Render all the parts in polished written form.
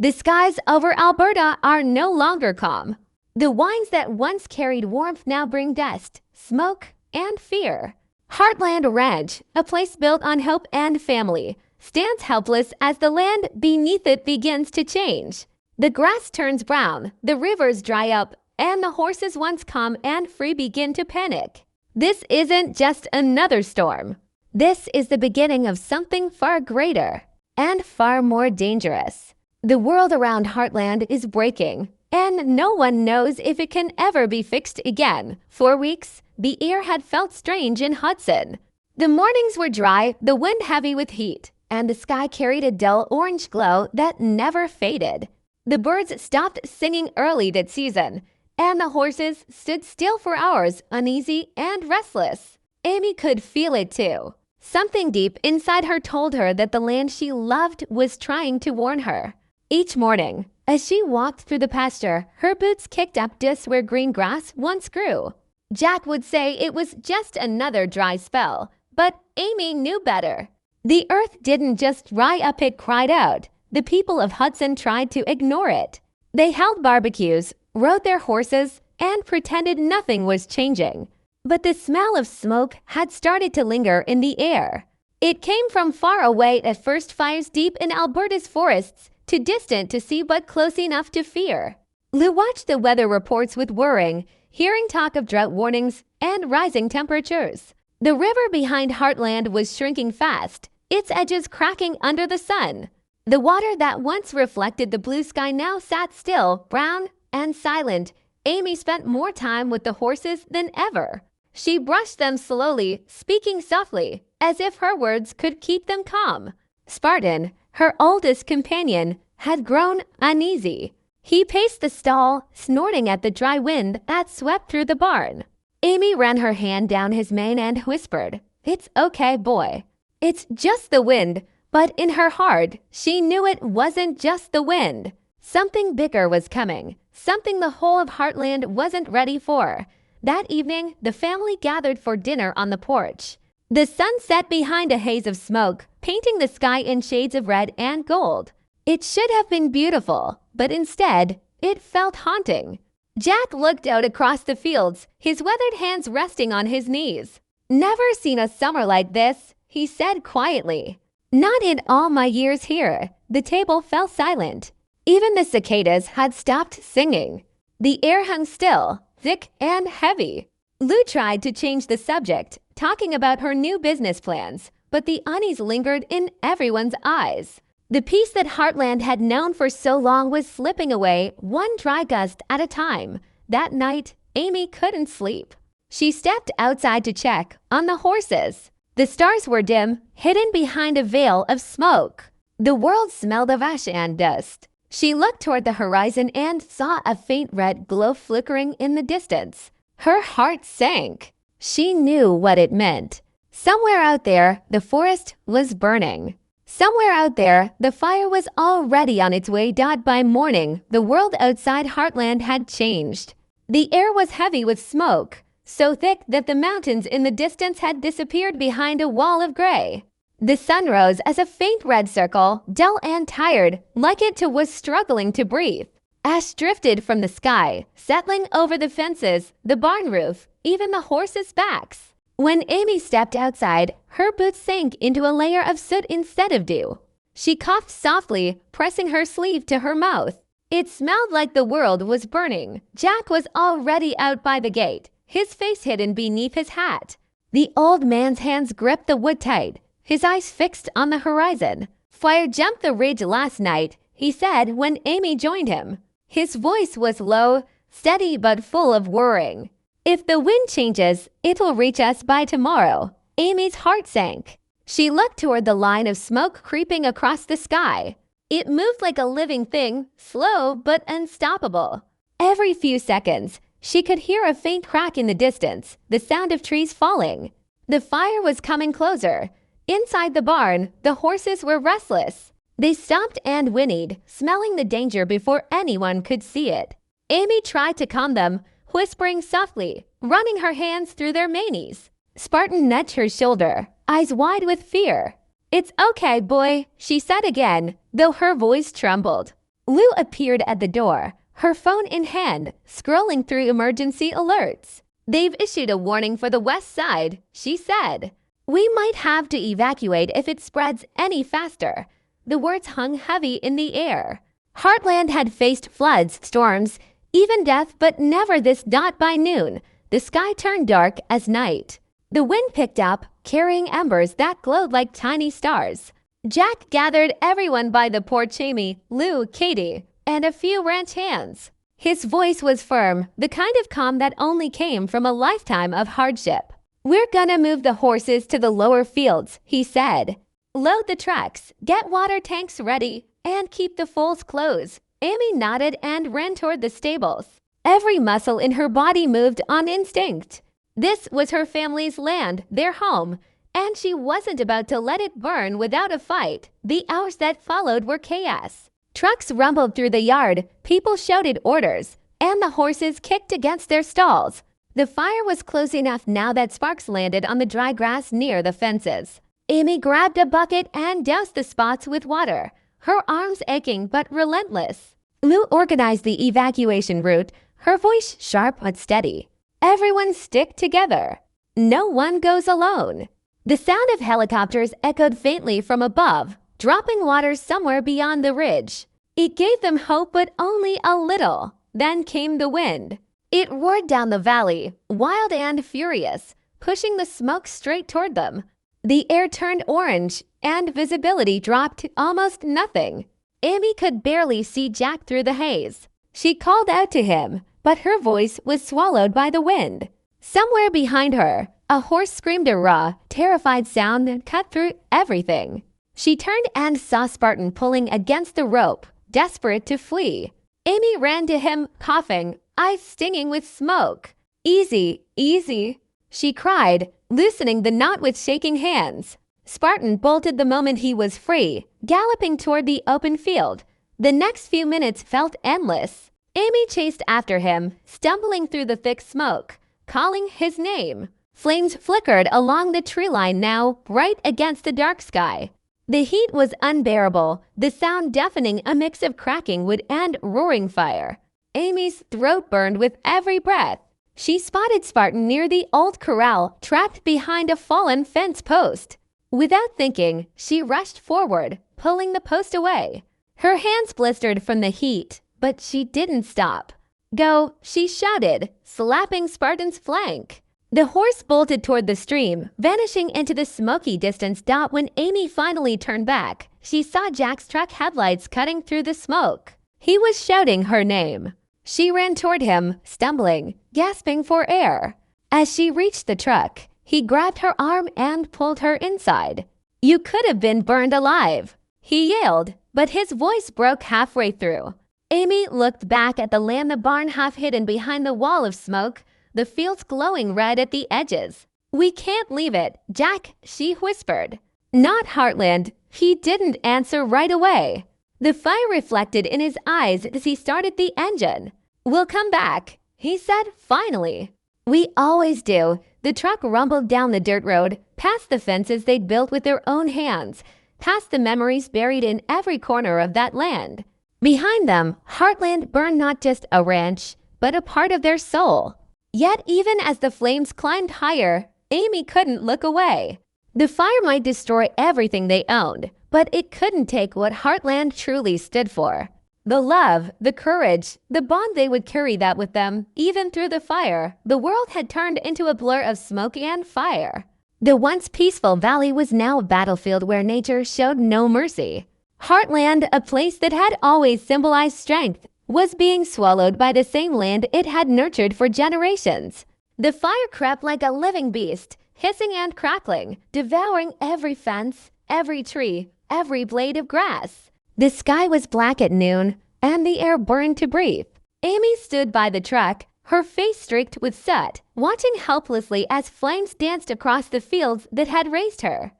The skies over Alberta are no longer calm. The winds that once carried warmth now bring dust, smoke, and fear. Heartland Ranch, a place built on hope and family, stands helpless as the land beneath it begins to change. The grass turns brown, the rivers dry up, and the horses once calm and free begin to panic. This isn't just another storm. This is the beginning of something far greater and far more dangerous. The world around Heartland is breaking, and no one knows if it can ever be fixed again. For weeks, the air had felt strange in Hudson. The mornings were dry, the wind heavy with heat, and the sky carried a dull orange glow that never faded. The birds stopped singing early that season, and the horses stood still for hours, uneasy and restless. Amy could feel it too. Something deep inside her told her that the land she loved was trying to warn her. Each morning, as she walked through the pasture, her boots kicked up dust where green grass once grew. Jack would say it was just another dry spell, but Amy knew better. The earth didn't just dry up, it cried out. The people of Hudson tried to ignore it. They held barbecues, rode their horses, and pretended nothing was changing. But the smell of smoke had started to linger in the air. It came from far away, at first fires deep in Alberta's forests, too distant to see but close enough to fear. Lou watched the weather reports with worrying, hearing talk of drought warnings and rising temperatures. The river behind Heartland was shrinking fast, its edges cracking under the sun. The water that once reflected the blue sky now sat still, brown and silent. Amy spent more time with the horses than ever. She brushed them slowly, speaking softly, as if her words could keep them calm. Spartan, her oldest companion, had grown uneasy. He paced the stall, snorting at the dry wind that swept through the barn. Amy ran her hand down his mane and whispered, "It's okay, boy. It's just the wind." But in her heart, she knew it wasn't just the wind. Something bigger was coming, something the whole of Heartland wasn't ready for. That evening, the family gathered for dinner on the porch. The sun set behind a haze of smoke, painting the sky in shades of red and gold. It should have been beautiful, but instead, it felt haunting. Jack looked out across the fields, his weathered hands resting on his knees. "Never seen a summer like this," he said quietly. "Not in all my years here." The table fell silent. Even the cicadas had stopped singing. The air hung still, thick and heavy. Lou tried to change the subject, talking about her new business plans, but the unease lingered in everyone's eyes. The peace that Heartland had known for so long was slipping away, one dry gust at a time. That night, Amy couldn't sleep. She stepped outside to check on the horses. The stars were dim, hidden behind a veil of smoke. The world smelled of ash and dust. She looked toward the horizon and saw a faint red glow flickering in the distance. Her heart sank. She knew what it meant. Somewhere out there, the forest was burning. Somewhere out there, the fire was already on its way. By morning, the world outside Heartland had changed. The air was heavy with smoke, so thick that the mountains in the distance had disappeared behind a wall of gray. The sun rose as a faint red circle, dull and tired, like it too was struggling to breathe. Ash drifted from the sky, settling over the fences, the barn roof, even the horses' backs. When Amy stepped outside, her boots sank into a layer of soot instead of dew. She coughed softly, pressing her sleeve to her mouth. It smelled like the world was burning. Jack was already out by the gate, his face hidden beneath his hat. The old man's hands gripped the wood tight, his eyes fixed on the horizon. "Fire jumped the ridge last night," he said when Amy joined him. His voice was low, steady but full of worrying. "If the wind changes, it will reach us by tomorrow." Amy's heart sank. She looked toward the line of smoke creeping across the sky. It moved like a living thing, slow but unstoppable. Every few seconds, she could hear a faint crack in the distance, the sound of trees falling. The fire was coming closer. Inside the barn, the horses were restless. They stopped and whinnied, smelling the danger before anyone could see it. Amy tried to calm them, whispering softly, running her hands through their manes. Spartan nudged her shoulder, eyes wide with fear. "It's okay, boy," she said again, though her voice trembled. Lou appeared at the door, her phone in hand, scrolling through emergency alerts. "They've issued a warning for the west side," she said. "We might have to evacuate if it spreads any faster." The words hung heavy in the air. Heartland had faced floods, storms, even death, but never this. By noon, the sky turned dark as night. The wind picked up, carrying embers that glowed like tiny stars. Jack gathered everyone by the porch: Amy, Lou, Katie, and a few ranch hands. His voice was firm, the kind of calm that only came from a lifetime of hardship. "We're gonna move the horses to the lower fields," he said. "Load the trucks, get water tanks ready, and keep the foals closed." Amy nodded and ran toward the stables. Every muscle in her body moved on instinct. This was her family's land, their home, and she wasn't about to let it burn without a fight. The hours that followed were chaos. Trucks rumbled through the yard, people shouted orders, and the horses kicked against their stalls. The fire was close enough now that sparks landed on the dry grass near the fences. Amy grabbed a bucket and doused the spots with water, her arms aching but relentless. Lou organized the evacuation route, her voice sharp but steady. "Everyone stick together. No one goes alone." The sound of helicopters echoed faintly from above, dropping water somewhere beyond the ridge. It gave them hope, but only a little. Then came the wind. It roared down the valley, wild and furious, pushing the smoke straight toward them. The air turned orange, and visibility dropped to almost nothing. Amy could barely see Jack through the haze. She called out to him, but her voice was swallowed by the wind. Somewhere behind her, a horse screamed, a raw, terrified sound that cut through everything. She turned and saw Spartan pulling against the rope, desperate to flee. Amy ran to him, coughing, eyes stinging with smoke. "Easy, easy," she cried, loosening the knot with shaking hands. Spartan bolted the moment he was free, galloping toward the open field. The next few minutes felt endless. Amy chased after him, stumbling through the thick smoke, calling his name. Flames flickered along the tree line now, bright against the dark sky. The heat was unbearable, the sound deafening, a mix of cracking wood and roaring fire. Amy's throat burned with every breath. She spotted Spartan near the old corral, trapped behind a fallen fence post. Without thinking, she rushed forward, pulling the post away. Her hands blistered from the heat, but she didn't stop. "Go," she shouted, slapping Spartan's flank. The horse bolted toward the stream, vanishing into the smoky distance. When Amy finally turned back, she saw Jack's truck headlights cutting through the smoke. He was shouting her name. She ran toward him, stumbling, gasping for air. As she reached the truck, he grabbed her arm and pulled her inside. "You could have been burned alive," he yelled, but his voice broke halfway through. Amy looked back at the land, the barn half hidden behind the wall of smoke, the fields glowing red at the edges. "We can't leave it, Jack," she whispered. "Not Heartland." He didn't answer right away. The fire reflected in his eyes as he started the engine. "We'll come back," he said finally. "We always do." The truck rumbled down the dirt road, past the fences they'd built with their own hands, past the memories buried in every corner of that land. Behind them, Heartland burned, not just a ranch, but a part of their soul. Yet even as the flames climbed higher, Amy couldn't look away. The fire might destroy everything they owned, but it couldn't take what Heartland truly stood for. The love, the courage, the bond they would carry that with them. Even through the fire, the world had turned into a blur of smoke and fire. The once peaceful valley was now a battlefield where nature showed no mercy. Heartland, a place that had always symbolized strength, was being swallowed by the same land it had nurtured for generations. The fire crept like a living beast, hissing and crackling, devouring every fence, every tree, every blade of grass. The sky was black at noon, and the air burned to breathe. Amy stood by the truck, her face streaked with soot, watching helplessly as flames danced across the fields that had raised her.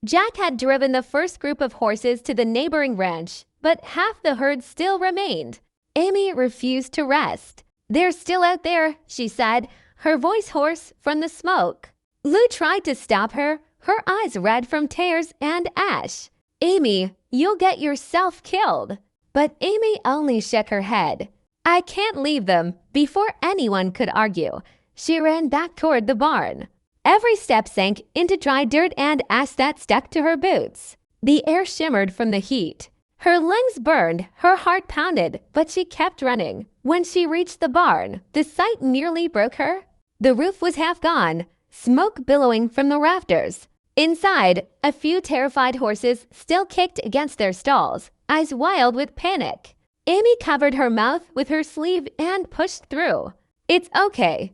Jack had driven the first group of horses to the neighboring ranch, but half the herd still remained. Amy refused to rest. "They're still out there," she said, her voice hoarse from the smoke. Lou tried to stop her, her eyes red from tears and ash. "Amy, you'll get yourself killed." But Amy only shook her head. "I can't leave them." Before anyone could argue, she ran back toward the barn. Every step sank into dry dirt and ash that stuck to her boots. The air shimmered from the heat. Her lungs burned, her heart pounded, but she kept running. When she reached the barn, the sight nearly broke her. The roof was half gone, smoke billowing from the rafters. Inside, a few terrified horses still kicked against their stalls, eyes wild with panic. Amy covered her mouth with her sleeve and pushed through. It's okay,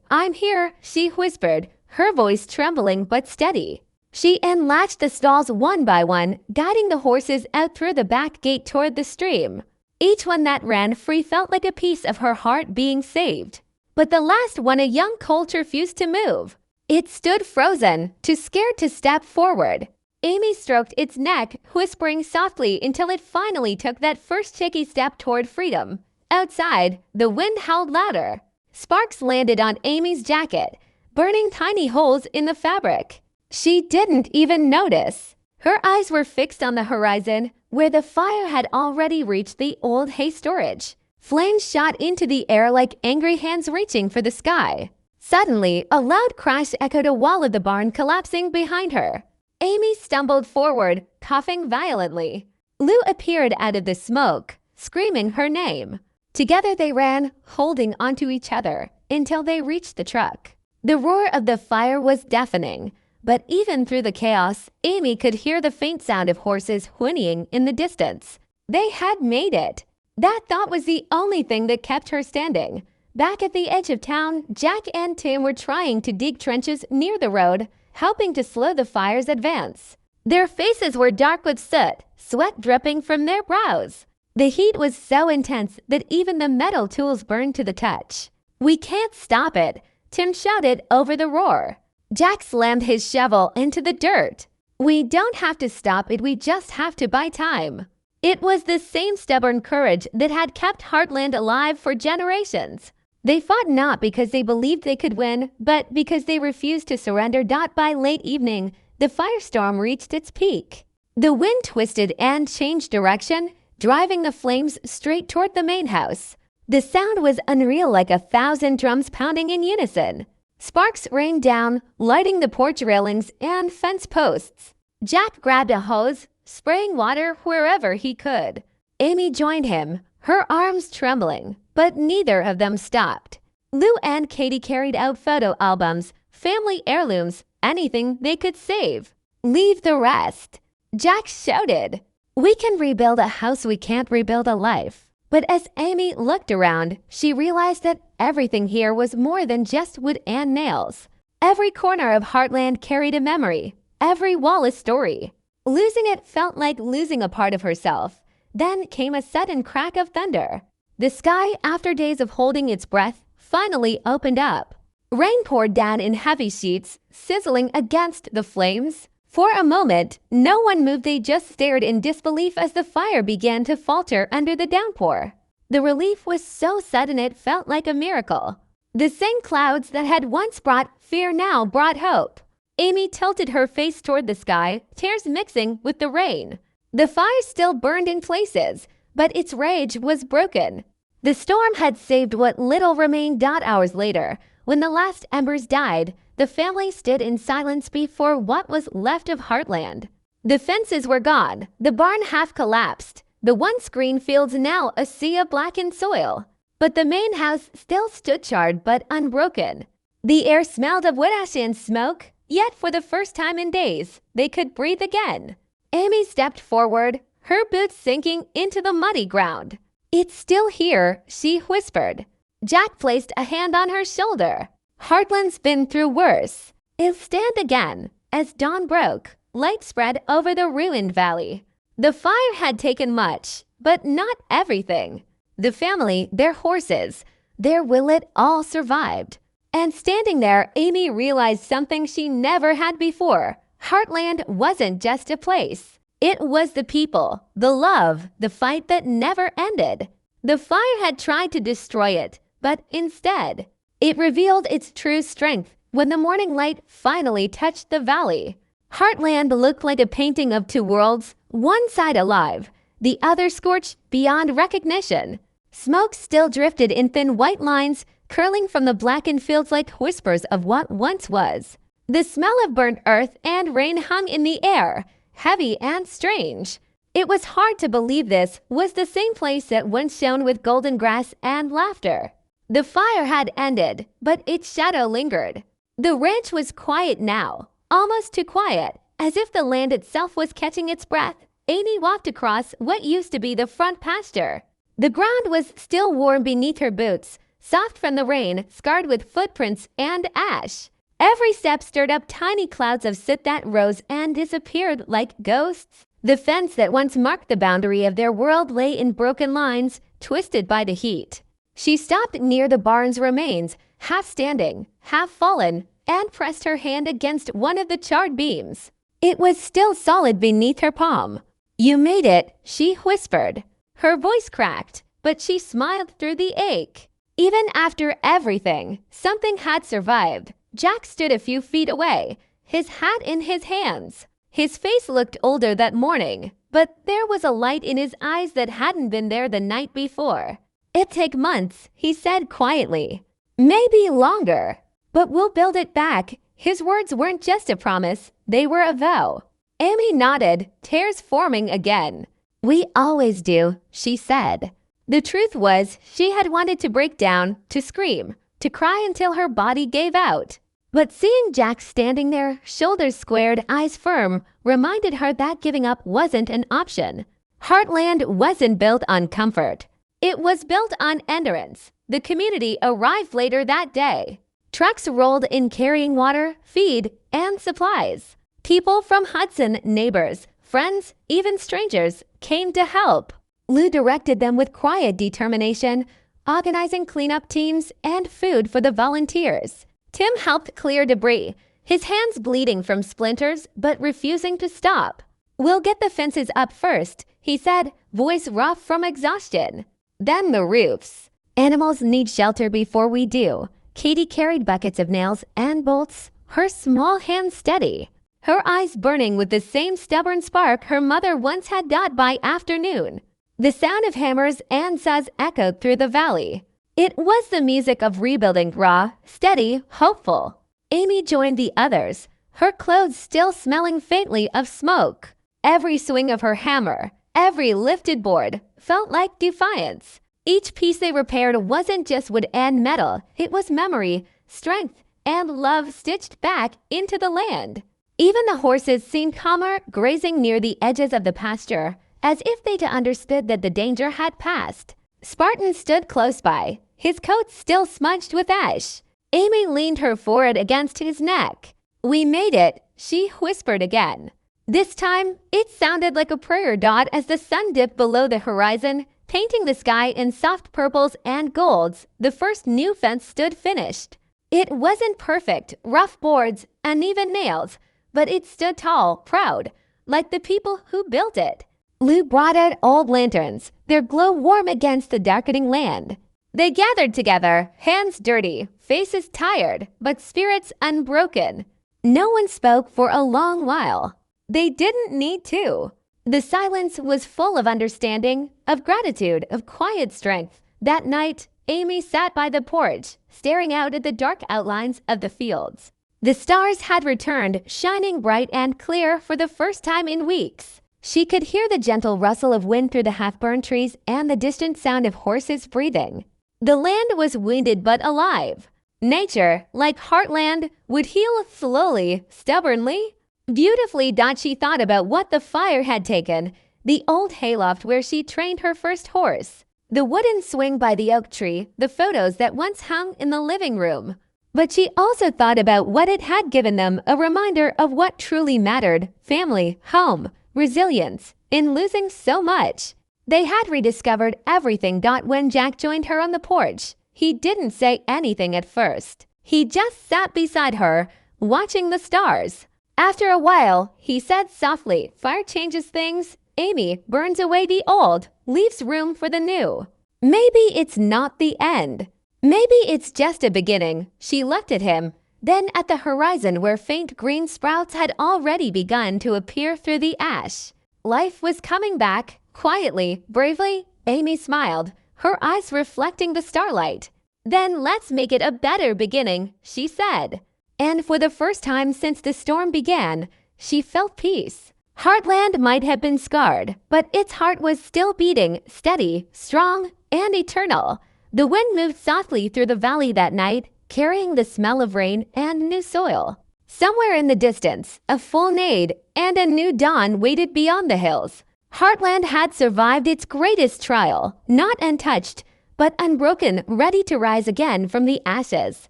I'm here," she whispered, her voice trembling but steady. She unlatched the stalls one by one, guiding the horses out through the back gate toward the stream. Each one that ran free felt like a piece of her heart being saved. But the last one, a young colt, refused to move. It stood frozen, too scared to step forward. Amy stroked its neck, whispering softly until it finally took that first shaky step toward freedom. Outside, the wind howled louder. Sparks landed on Amy's jacket, burning tiny holes in the fabric. She didn't even notice. Her eyes were fixed on the horizon, where the fire had already reached the old hay storage. Flames shot into the air like angry hands reaching for the sky. Suddenly, a loud crash echoed a wall of the barn collapsing behind her. Amy stumbled forward, coughing violently. Lou appeared out of the smoke, screaming her name. Together they ran, holding onto each other, until they reached the truck. The roar of the fire was deafening, but even through the chaos, Amy could hear the faint sound of horses whinnying in the distance. They had made it. That thought was the only thing that kept her standing. Back at the edge of town, Jack and Tim were trying to dig trenches near the road, helping to slow the fire's advance. Their faces were dark with soot, sweat dripping from their brows. The heat was so intense that even the metal tools burned to the touch. "We can't stop it," Tim shouted over the roar. Jack slammed his shovel into the dirt. "We don't have to stop it, we just have to buy time." It was the same stubborn courage that had kept Heartland alive for generations. They fought not because they believed they could win, but because they refused to surrender. By late evening, the firestorm reached its peak. The wind twisted and changed direction, driving the flames straight toward the main house. The sound was unreal, like 1,000 drums pounding in unison. Sparks rained down, lighting the porch railings and fence posts. Jack grabbed a hose, spraying water wherever he could. Amy joined him, her arms trembling, but neither of them stopped. Lou and Katie carried out photo albums, family heirlooms, anything they could save. "Leave the rest," Jack shouted. "We can rebuild a house, we can't rebuild a life." But as Amy looked around, she realized that everything here was more than just wood and nails. Every corner of Heartland carried a memory, every wall a story. Losing it felt like losing a part of herself. Then came a sudden crack of thunder. The sky, after days of holding its breath, finally opened up. Rain poured down in heavy sheets, sizzling against the flames. For a moment, no one moved. They just stared in disbelief as the fire began to falter under the downpour. The relief was so sudden it felt like a miracle. The same clouds that had once brought fear now brought hope. Amy tilted her face toward the sky, tears mixing with the rain. The fire still burned in places, but its rage was broken. The storm had saved what little remained. Hours later, when the last embers died, the family stood in silence before what was left of Heartland. The fences were gone, the barn half collapsed, the once green fields now a sea of blackened soil. But the main house still stood charred but unbroken. The air smelled of wood ash and smoke, yet for the first time in days, they could breathe again. Amy stepped forward, her boots sinking into the muddy ground. "It's still here," she whispered. Jack placed a hand on her shoulder. "Heartland's been through worse. It'll stand again." As dawn broke, light spread over the ruined valley. The fire had taken much, but not everything. The family, their horses, their Willet all survived. And standing there, Amy realized something she never had before. Heartland wasn't just a place. It was the people, the love, the fight that never ended. The fire had tried to destroy it, but instead, it revealed its true strength when the morning light finally touched the valley. Heartland looked like a painting of two worlds, one side alive, the other scorched beyond recognition. Smoke still drifted in thin white lines, curling from the blackened fields like whispers of what once was. The smell of burnt earth and rain hung in the air, heavy and strange. It was hard to believe this was the same place that once shone with golden grass and laughter. The fire had ended, but its shadow lingered. The ranch was quiet now, almost too quiet, as if the land itself was catching its breath. Amy walked across what used to be the front pasture. The ground was still warm beneath her boots, soft from the rain, scarred with footprints and ash. Every step stirred up tiny clouds of soot that rose and disappeared like ghosts. The fence that once marked the boundary of their world lay in broken lines, twisted by the heat. She stopped near the barn's remains, half standing, half fallen, and pressed her hand against one of the charred beams. It was still solid beneath her palm. "You made it," she whispered. Her voice cracked, but she smiled through the ache. Even after everything, something had survived. Jack stood a few feet away, his hat in his hands. His face looked older that morning, but there was a light in his eyes that hadn't been there the night before. "It'll take months," he said quietly. "Maybe longer, but we'll build it back." His words weren't just a promise, they were a vow. Amy nodded, tears forming again. "We always do," she said. The truth was, she had wanted to break down, to scream, to cry until her body gave out. But seeing Jack standing there, shoulders squared, eyes firm, reminded her that giving up wasn't an option. Heartland wasn't built on comfort. It was built on endurance. The community arrived later that day. Trucks rolled in carrying water, feed, and supplies. People from Hudson, neighbors, friends, even strangers, came to help. Lou directed them with quiet determination, organizing cleanup teams and food for the volunteers. Tim helped clear debris, his hands bleeding from splinters but refusing to stop. "We'll get the fences up first," he said, voice rough from exhaustion. "Then the roofs. Animals need shelter before we do." Katie carried buckets of nails and bolts, her small hands steady, her eyes burning with the same stubborn spark her mother once had got by afternoon. The sound of hammers and saws echoed through the valley. It was the music of rebuilding, raw, steady, hopeful. Amy joined the others, her clothes still smelling faintly of smoke. Every swing of her hammer, every lifted board, felt like defiance. Each piece they repaired wasn't just wood and metal, it was memory, strength, and love stitched back into the land. Even the horses seemed calmer, grazing near the edges of the pasture, as if they'd understood that the danger had passed. Spartan stood close by, his coat still smudged with ash. Amy leaned her forehead against his neck. "We made it," she whispered again. This time, it sounded like a prayer dot as the sun dipped below the horizon, painting the sky in soft purples and golds. The first new fence stood finished. It wasn't perfect, rough boards, uneven nails, but it stood tall, proud, like the people who built it. Lou brought out old lanterns, their glow warm against the darkening land. They gathered together, hands dirty, faces tired, but spirits unbroken. No one spoke for a long while. They didn't need to. The silence was full of understanding, of gratitude, of quiet strength. That night, Amy sat by the porch, staring out at the dark outlines of the fields. The stars had returned, shining bright and clear for the first time in weeks. She could hear the gentle rustle of wind through the half-burned trees and the distant sound of horses breathing. The land was wounded but alive. Nature, like Heartland, would heal slowly, stubbornly. Beautifully, she thought about what the fire had taken, the old hayloft where she trained her first horse, the wooden swing by the oak tree, the photos that once hung in the living room. But she also thought about what it had given them, a reminder of what truly mattered: family, home, resilience, in losing so much. They had rediscovered everything. When Jack joined her on the porch, he didn't say anything at first. He just sat beside her, watching the stars. After a while, he said softly, "Fire changes things. Amy burns away the old, leaves room for the new. Maybe it's not the end. Maybe it's just a beginning." She looked at him, then at the horizon where faint green sprouts had already begun to appear through the ash. Life was coming back, Quietly, bravely, Amy smiled, her eyes reflecting the starlight. "Then let's make it a better beginning," she said. And for the first time since the storm began, she felt peace. Heartland might have been scarred, but its heart was still beating, steady, strong, and eternal. The wind moved softly through the valley that night, carrying the smell of rain and new soil. Somewhere in the distance, a full nade and a new dawn waited beyond the hills. Heartland had survived its greatest trial, not untouched, but unbroken, ready to rise again from the ashes.